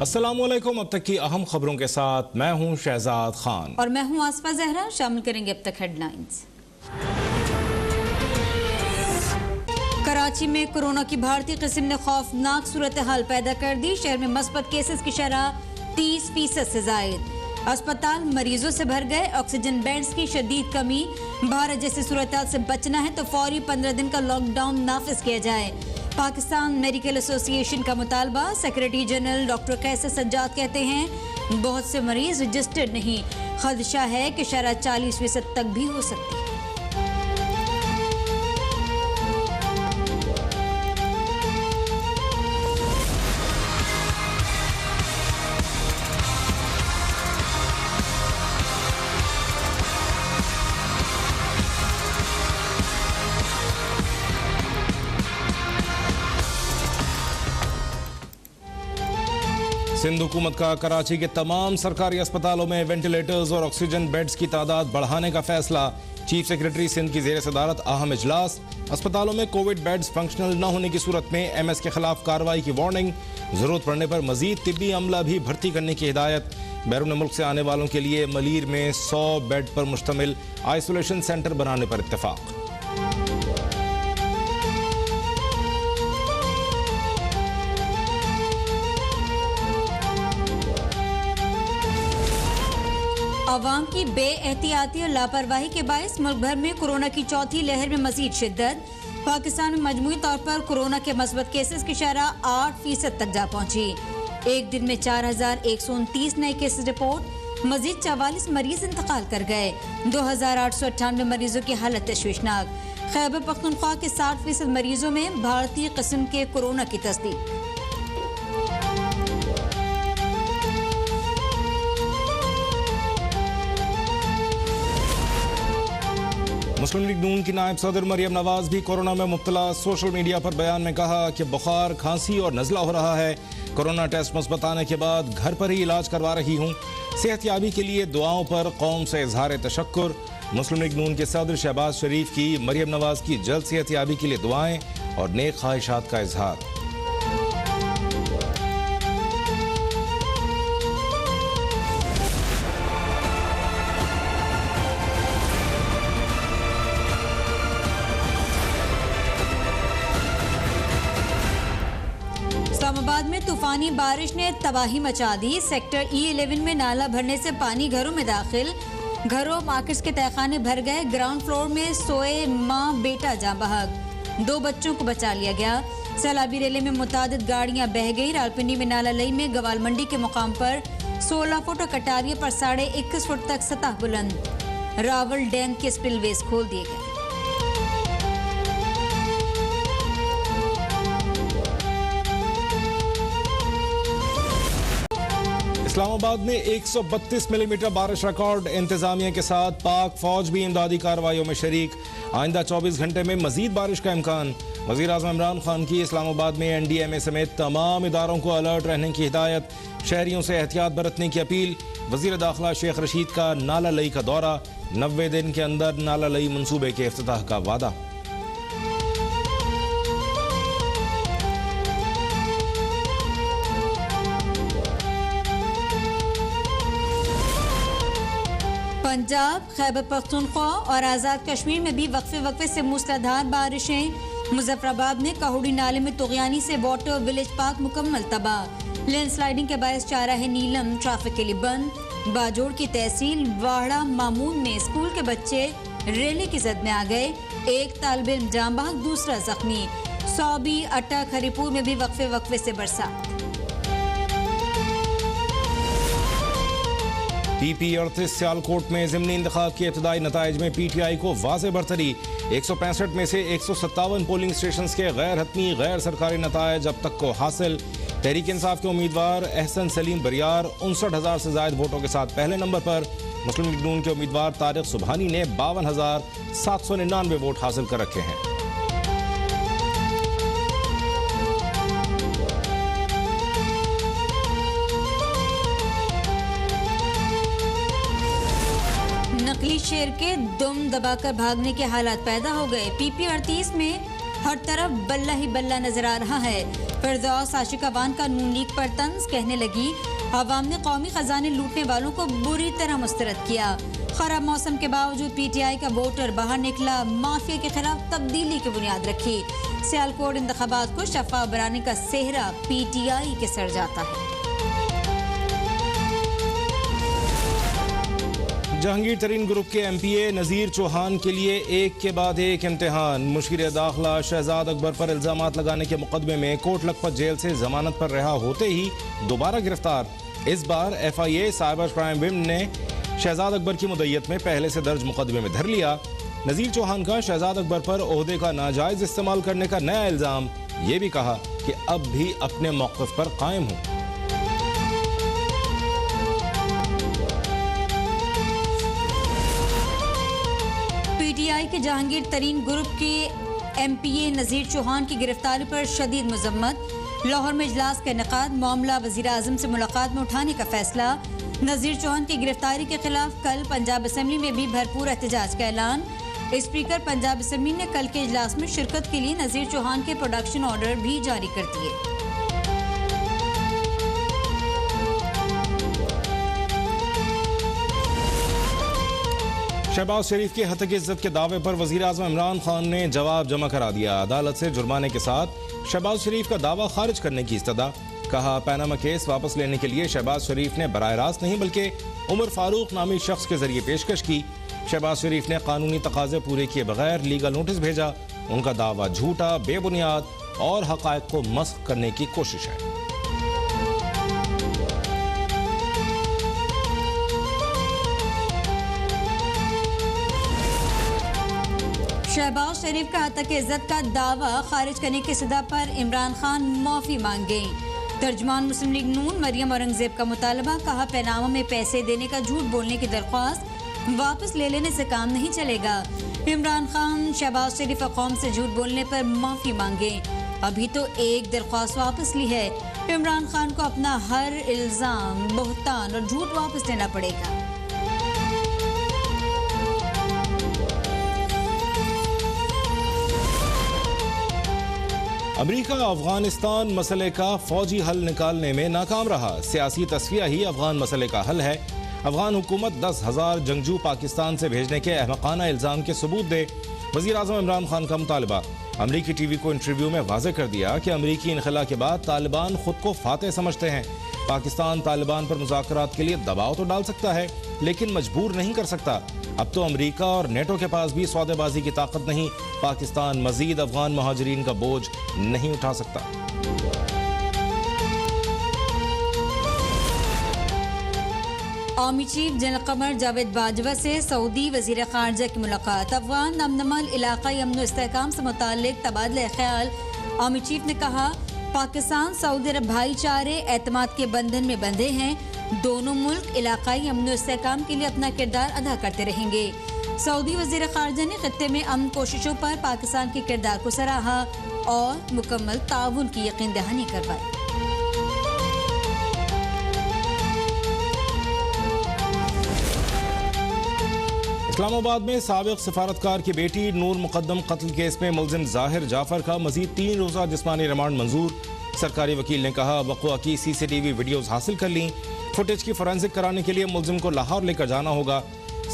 अस्सलामुअलैकुम। अब तक की अहम खबरों के साथ मैं हूं शहजाद खान और मैं हूं आसफा जहरा। शामिल करेंगे अब तक हेडलाइंस। कराची में कोरोना की भारतीय किस्म ने खौफनाक सूरत हाल पैदा कर दी। शहर में मस्बत केसेस की शरह 30% से जायद। अस्पताल मरीजों से भर गए। ऑक्सीजन बेड्स की शदीद कमी। भारत जैसी सूरत हाल से बचना है तो फौरी 15 दिन का लॉकडाउन नाफिज किया जाए। पाकिस्तान मेडिकल एसोसिएशन का मुतालबा। सेक्रेटरी जनरल डॉक्टर कैसर सज्जाद कहते हैं बहुत से मरीज रजिस्टर्ड नहीं, खदशा है कि शरह 40% तक भी हो सकती है। सिंध हुकूमत का कराची के तमाम सरकारी अस्पतालों में वेंटिलेटर्स और ऑक्सीजन बेड्स की तादाद बढ़ाने का फैसला। चीफ सेक्रेटरी सिंध की जेर सदारत अहम इजलास। अस्पतालों में कोविड बेड्स फंक्शनल न होने की सूरत में एमएस के खिलाफ कार्रवाई की वार्निंग। जरूरत पड़ने पर मजीद तिब्बी अमला भी भर्ती करने की हिदायत। बैरून मुल्क से आने वालों के लिए मलीर में 100 बेड पर मुश्तमिल आइसोलेशन सेंटर बनाने पर इत्तेफाक। अवाम की बेएहतियाती और लापरवाही के बायस मुल्क भर में कोरोना की चौथी लहर में मजीद शिद्दत। पाकिस्तान में मजमूई तौर पर कोरोना के मस्बत केसेस की शरह 8% तक जा पहुंची। एक दिन में 4129 नए केसेस रिपोर्ट। मजीद 44 मरीज इंतकाल कर गए। 2898 मरीजों की हालत तशवीशनाक। खैबर पख्तूनख्वा के 60% मरीजों में भारतीय किस्म के कोरोना की तस्दीक। मुस्लिम लीग नून की नायब सदर मरियम नवाज भी कोरोना में मुब्तला। सोशल मीडिया पर बयान में कहा कि बुखार, खांसी और नज़ला हो रहा है। कोरोना टेस्ट मुस्बत आने के बाद घर पर ही इलाज करवा रही हूँ। सेहतयाबी के लिए दुआओं पर कौम से इजहार तशक्कुर। मुस्लिम लीग नून के सदर शहबाज शरीफ की मरियम नवाज की जल्द सेहतयाबी के लिए दुआएं और नेक ख्वाहिशात का इजहार। इस्लामाबाद में तूफानी बारिश ने तबाही मचा दी। सेक्टर E11 में नाला भरने से पानी घरों में दाखिल। घरों मार्केट्स के तहखाने भर गए। ग्राउंड फ्लोर में सोए मां बेटा जाँ बहक। 2 बच्चों को बचा लिया गया। सैलाबी रेले में मुतादिद गाड़ियां बह गई। रावलपिंडी में नाला लई में गवाल मंडी के मुकाम पर 16 फुट और कटारिया पर 21.5 फुट तक सतह बुलंद। रावल डैम के स्पिलवेज खोल दिए गए। इस्लामाबाद में 132 मिलीमीटर बारिश रिकॉर्ड। इंतजामिया के साथ पाक फौज भी इमदादी कार्रवाइयों में शरीक। आइंदा 24 घंटे में मजीद बारिश का इम्कान। वज़ीर आज़म इमरान खान की इस्लामाबाद में NDMA समेत तमाम इदारों को अलर्ट रहने की हिदायत। शहरियों से एहतियात बरतने की अपील। वज़ीर दाखिला शेख रशीद का नाला लई का दौरा। 90 दिन के अंदर नाला लई मनसूबे के इफ्तिताह का वादा। पंजाब, खैबर पख्तूनख्वा और आज़ाद कश्मीर में भी वक्फे से मूसलाधार बारिशें। मुजफ्फराबाद में काहुड़ी नाले में तुगयानी से वाटर विलेज पार्क मुकम्मल तबाह। लैंडस्लाइडिंग के बायस चाराह नीलम ट्रैफिक के लिए बंद। बाजोड़ की तहसील वाड़ा मामून में स्कूल के बच्चे रैली की जद में आ गए। एक तालिब इल्म जाँ बहक, दूसरा जख्मी। सौबी, अटक, हरीपुर में भी वक्फे से बरसात। PP 38 सियालकोट में ज़िमनी इंतखाब के इब्तदाई नताइज में PTI को वाज़े बरतरी। 165 में से 157 पोलिंग स्टेशन के गैर हतमी गैर सरकारी नताइज अब तक को हासिल। तहरीक इंसाफ के उम्मीदवार एहसन सलीम बरियार 59,000 से ज़ायद वोटों के साथ पहले नंबर पर। मुस्लिम लीग नून के उम्मीदवार तारिक सुबहानी ने 52,799 वोट हासिल कर रखे हैं। नकली शेर के दुम दबाकर भागने के हालात पैदा हो गए। PP 38 में हर तरफ बल्ला ही बल्ला नजर आ रहा है। फिरदौस आशिकावान का नून लीग पर तंज, कहने लगी अवाम ने कौमी खजाने लूटने वालों को बुरी तरह मुस्तरद किया। खराब मौसम के बावजूद PTI का वोटर बाहर निकला, माफिया के खिलाफ तब्दीली की बुनियाद रखी। सियालकोट इंतखाबात को शफाफ बनाने का सेहरा PTI के सर जाता है। जहांगीर तरीन ग्रुप के MPA नज़ीर चौहान के लिए एक के बाद एक इम्तिहान। मुश्किल दाखिला शहजाद अकबर पर इल्जामात लगाने के मुकदमे में कोट लखपत जेल से जमानत पर रिहा होते ही दोबारा गिरफ्तार। इस बार FIA साइबर क्राइम विंग ने शहजाद अकबर की मुद्दत में पहले से दर्ज मुकदमे में धर लिया। नज़ीर चौहान का शहजाद अकबर पर ओहदे का नाजायज इस्तेमाल करने का नया इल्जाम। ये भी कहा कि अब भी अपने मौक़िफ़ पर कायम हूँ। PTI के जहांगीर तरीन ग्रुप के MPA नज़ीर चौहान की गिरफ्तारी पर शदीद मजम्मत। लाहौर में इजलास का इनेकाद, मामला वज़ीर आज़म से मुलाकात में उठाने का फैसला। नज़ीर चौहान की गिरफ्तारी के खिलाफ कल पंजाब असम्बली में भी भरपूर एहतजाज का ऐलान। स्पीकर पंजाब असम्बली ने कल के इजलास में शिरकत के लिए नज़ीर चौहान के प्रोडक्शन ऑर्डर भी जारी कर दिए। शहबाज शरीफ के हत्या की इज्जत के दावे पर वज़ीर आज़म इमरान खान ने जवाब जमा करा दिया। अदालत से जुर्माने के साथ शहबाज शरीफ का दावा खारिज करने की इस्तदा। कहा पैनामा केस वापस लेने के लिए शहबाज शरीफ ने बराह रास्त नहीं बल्कि उमर फारूक नामी शख्स के जरिए पेशकश की। शहबाज शरीफ ने कानूनी तकाजे पूरे किए बगैर लीगल नोटिस भेजा। उनका दावा झूठा, बेबुनियाद और हक़ाइक़ को मस्ख़ करने की कोशिश है। शहबाज शरीफ का हत्या की इज्जत का दावा खारिज करने की सदा पर इमरान खान माफी मांग गए। तर्जुमान मुस्लिम लीग नून मरियम औरंगजेब का मुतालबा। कहा पैनामा में पैसे देने का झूठ बोलने की दरख्वास्त वापस ले लेने से काम नहीं चलेगा। इमरान खान शहबाज शरीफ कौम से झूठ बोलने पर माफी मांगे। अभी तो एक दरख्वास्त वापस ली है। इमरान खान को अपना हर इल्जाम, बहतान और झूठ वापस लेना पड़ेगा। अमेरिका अफगानिस्तान मसले का फौजी हल निकालने में नाकाम रहा। सियासी तस्फिया ही अफगान मसले का हल है। अफगान हुकूमत 10,000 जंगजू पाकिस्तान से भेजने के अहमकाना इल्ज़ाम के सबूत दे। वज़ीर आज़म इमरान खान का मुतालबा। अमरीकी TV को इंटरव्यू में वाज़ेह कर दिया कि अमरीकी इनखला के बाद तालिबान खुद को फातेह समझते हैं। पाकिस्तान तालिबान पर मुज़ाकरात के लिए दबाव तो डाल सकता है लेकिन मजबूर नहीं कर सकता। अब तो अमरीका और नेटो के पास भी सौदेबाजी की ताकत नहीं। पाकिस्तान मजीद अफगान महाजरीन का बोझ नहीं उठा सकता। Army chief general Qamar Javed Bajwa से सऊदी वजीर खारजा की मुलाकात। अफगान नमनमल इलाकाई अमन व इस्तेहकाम से मुताल्लिक तबादला ख्याल। आर्मी चीफ ने कहा पाकिस्तान सऊदी अरब भाईचारे एतमाद के बंधन में बंधे हैं। दोनों मुल्क इलाकाई अमन व इस्तेहकाम के लिए अपना किरदार अदा करते रहेंगे। सऊदी वजीर खारजा ने खत्ते में अमन कोशिशों पर पाकिस्तान के किरदार को सराहा और मुकम्मल ताउन की यकीन दहानी करवाई। इस्लामाबाद में साबिक सफारतकार की बेटी नूर मुकद्दम कत्ल केस में मुलजिम जाहिर जाफर का मजीद 3 रोज़ा जिस्मानी रिमांड मंजूर। सरकारी वकील ने कहा वक़ुआ की CCTV वीडियोज़ हासिल कर ली। फुटेज की फोरेंसिक कराने के लिए मुलजिम को लाहौर लेकर जाना होगा।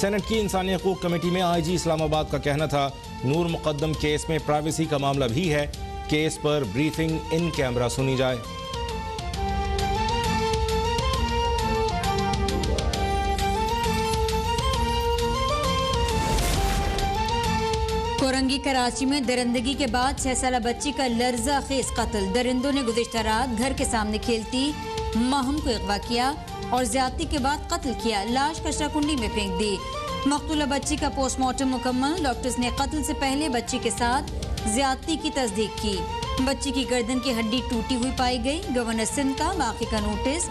सेनेट की इंसानी हकूक़ कमेटी में IG इस्लामाबाद का कहना था नूर मुकद्दम केस में प्राइवेसी का मामला भी है। केस पर ब्रीफिंग इन कैमरा सुनी जाए। कोरंगी कराची में दरिंदगी के बाद 6 साला बच्ची का लर्जा खेज कत्ल। दरिंदों ने गुज़िश्ता रात घर के सामने खेलती माहम को अगवा किया और ज्यादती के बाद कत्ल किया। लाश कचरा कुंडी में फेंक दी। मकतूला बच्ची का पोस्टमार्टम मुकम्मल। डॉक्टर्स ने कत्ल से पहले बच्ची के साथ ज्यादती की तस्दीक की। बच्ची की गर्दन की हड्डी टूटी हुई पाई गई। गवर्नर सिंध का बाकी का नोटिस।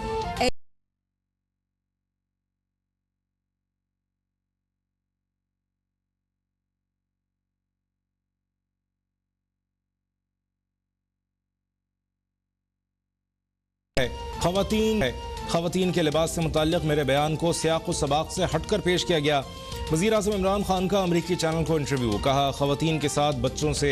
खवातीन के लिबास से मुताल्लिक मेरे बयान को सियाक़ व सबाक़ से हटकर पेश किया गया। वज़ीर आज़म इमरान खान का अमरीकी चैनल को इंटरव्यू। कहा खवातीन के साथ बच्चों से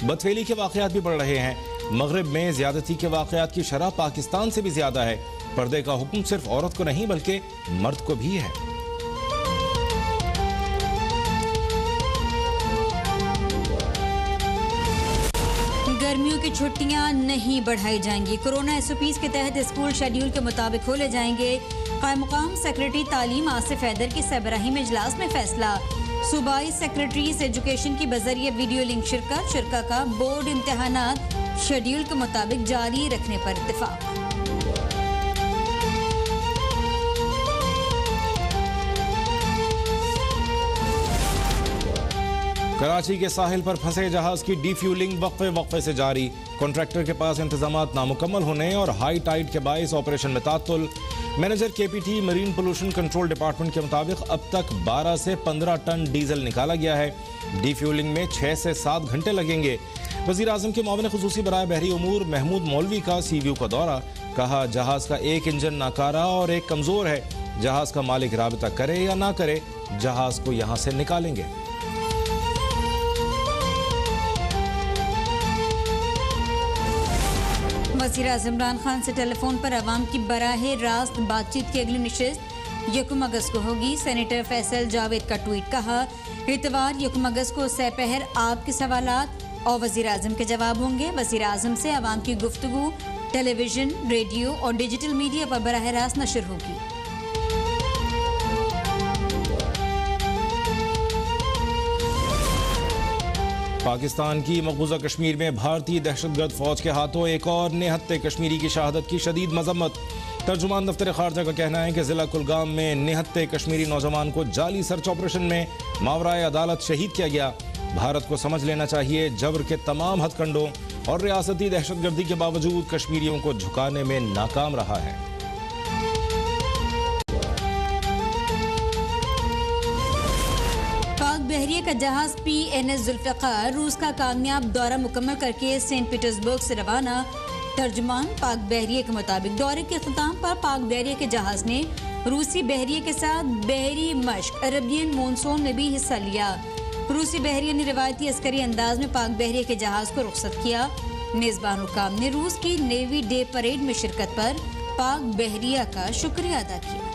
बदफेली के वाक़यात भी बढ़ रहे हैं। मगरिब में ज्यादती के वाकयात की शरह पाकिस्तान से भी ज्यादा है। पर्दे का हुक्म सिर्फ औरत को नहीं बल्कि मर्द को भी है। गर्मियों की छुट्टियां नहीं बढ़ाई जाएंगी। कोरोना एसओपीज के तहत स्कूल शेड्यूल के मुताबिक खोले जाएंगे। कायम मुकाम सेक्रेटरी तालीम आसिफ हैदर की सरबराही में इजलास में फैसला। सूबाई सेक्रेटरीज एजुकेशन की बजरिए वीडियो लिंक शिरका का बोर्ड इम्तिहानात शेड्यूल के मुताबिक जारी रखने पर इत्तेफाक। कराची के साहिल पर फंसे जहाज की डीफ्यूलिंग वक्फे से जारी। कॉन्ट्रैक्टर के पास इंतजामात नामुकम्मल होने और हाई टाइड के बायस ऑपरेशन में तात्तुल। Manager KPT marine pollution control department के मुताबिक अब तक 12 से 15 टन डीजल निकाला गया है। डीफ्यूलिंग में 6 से 7 घंटे लगेंगे। वज़ीर आज़म के मुआविन खुसूसी बराए बहरी उमूर महमूद मौलवी का सीव्यू का दौरा। कहा जहाज का एक इंजन नाकारा और एक कमजोर है। जहाज का मालिक राबिता करे या ना करे, जहाज को यहां से निकालेंगे। वज़ीर-ए-आज़म इमरान खान से टेलीफोन पर अवाम की बराहे रास्त बातचीत की अगली नशिस्त 1 अगस्त को होगी। सेनेटर फैसल जावेद का ट्वीट। कहा इतवार 1 अगस्त को सपहर आपके सवालात और वज़ीर-ए-आज़म के जवाब होंगे। वज़ीर-ए-आज़म से अवाम की गुफ्तगू टेलीविजन, रेडियो और डिजिटल मीडिया पर बराह रास्त नशर होगी। पाकिस्तान की मकबूजा कश्मीर में भारतीय दहशतगर्द फौज के हाथों एक और निहत्ते कश्मीरी की शहादत की शदीद मजम्मत। तर्जुमान दफ्तर खारजा का कहना है कि जिला कुलगाम में निहत्ते कश्मीरी नौजवान को जाली सर्च ऑपरेशन में मावराए अदालत शहीद किया गया। भारत को समझ लेना चाहिए जबर के तमाम हथकंडों और रियासती दहशतगर्दी के बावजूद कश्मीरियों को झुकाने में नाकाम रहा है। बहरिया का जहाज PNS जुल्फ़िकार रूस का कामयाब दौरा मुकम्मल करके सेंट पीटर्सबर्ग से रवाना। तर्जुमान पाक बहरिया के मुताबिक दौरे के अख्ताम पर पाक बहरिया के जहाज ने रूसी बहरिया के साथ बहरी मश्क अरबियन मानसून में भी हिस्सा लिया। रूसी बहरिया ने रिवायती अस्करी अंदाज में पाक बहरिया के जहाज को रुखसत किया। मेजबान हुकाम ने रूस की नेवी डे परेड में शिरकत पर पाक बहरिया का शुक्रिया अदा किया।